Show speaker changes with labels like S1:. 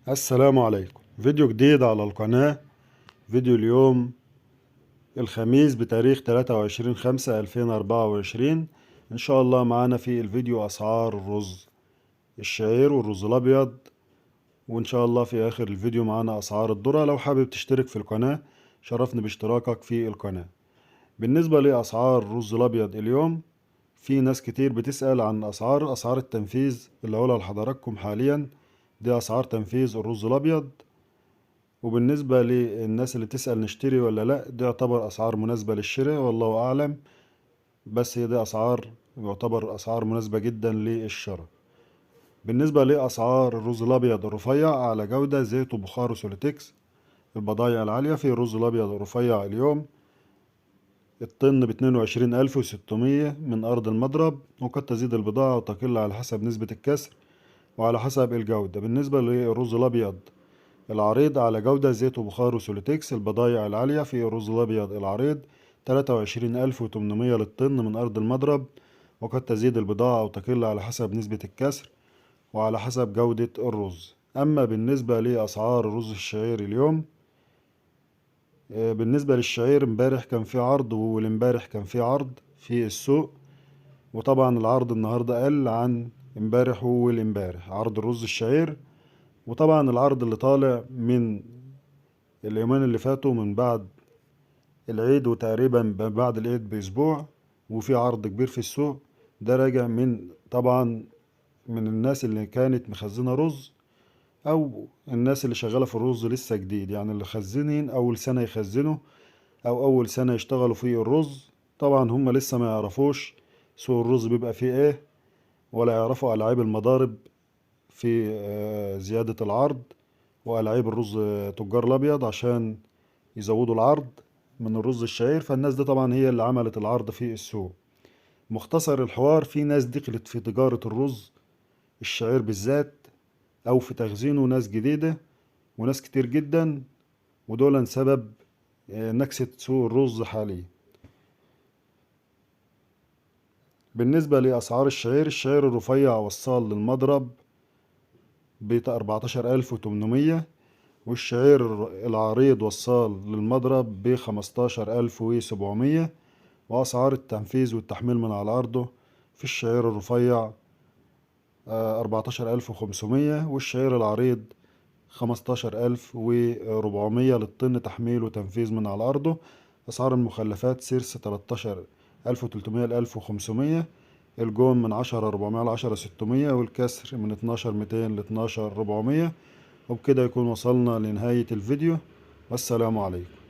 S1: السلام عليكم. فيديو جديد على القناة. فيديو اليوم الخميس بتاريخ 23/5/2024. ان شاء الله معانا في الفيديو اسعار الرز الشعير والرز الابيض، وان شاء الله في اخر الفيديو معانا اسعار الذرة. لو حابب تشترك في القناة شرفني باشتراكك في القناة. بالنسبة لاسعار الرز الابيض اليوم، في ناس كتير بتسأل عن اسعار التنفيذ اللي هقولها لحضراتكم حاليا. دي اسعار تنفيذ الرز الابيض، وبالنسبة للناس اللي تسأل نشتري ولا لا، دي يعتبر أسعار مناسبة للشراء والله أعلم. بس هي دي أسعار يعتبر أسعار مناسبة جدا للشراء. بالنسبة لأسعار الرز الأبيض الرفيع على جودة زيت وبخار وسوليتكس البضايع العالية، في الرز الأبيض الرفيع اليوم الطن ب22,600 من أرض المضرب، وقد تزيد البضاعة وتقل على حسب نسبة الكسر وعلى حسب الجودة. بالنسبة للرز الأبيض العريض على جودة زيت وبخار وسوليتكس البضايع العالية، في الرز الأبيض العريض 23,800 للطن من أرض المضرب، وقد تزيد البضاعة أو تقل على حسب نسبة الكسر وعلى حسب جودة الرز. أما بالنسبة لأسعار الرز الشعير اليوم، بالنسبة للشعير امبارح كان في عرض والامبارح كان في عرض في السوق، وطبعا العرض النهاردة قل عن امبارح والامبارح عرض الرز الشعير. وطبعا العرض اللي طالع من اليومين اللي فاتوا من بعد العيد، وتقريبا بعد العيد بأسبوع، وفي عرض كبير في السوق، ده راجع من طبعا من الناس اللي كانت مخزنة رز، أو الناس اللي شغالة في الرز لسه جديد، يعني اللي خزنين أول سنة يخزنوا أو أول سنة يشتغلوا في الرز. طبعا هم لسه ما يعرفوش سوق الرز بيبقى فيه ايه، ولا يعرفوا ألعاب المضارب في زيادة العرض، وألعاب الرز تجار الأبيض عشان يزودوا العرض من الرز الشعير. فالناس دي طبعا هي اللي عملت العرض في السوق. مختصر الحوار، في ناس دخلت في تجارة الرز الشعير بالذات أو في تخزينه، ناس جديدة وناس كتير جدا، ودول سبب نكسة سوق الرز حاليا. بالنسبة لأسعار الشعير، الشعير الرفيع والصال للمضرب ب 14,800، والشعير العريض والصال للمضرب ب 15,700. وأسعار التنفيذ والتحميل من على أرضه في الشعير الرفيع 14,500، والشعير العريض 15,400 للطن تحميل وتنفيذ من على أرضه. أسعار المخلفات سيرس 13,300 ل1500، الجوم من 10,400 ل10,600، والكسر من 12,200 ل12,400. وبكده يكون وصلنا لنهاية الفيديو، والسلام عليكم.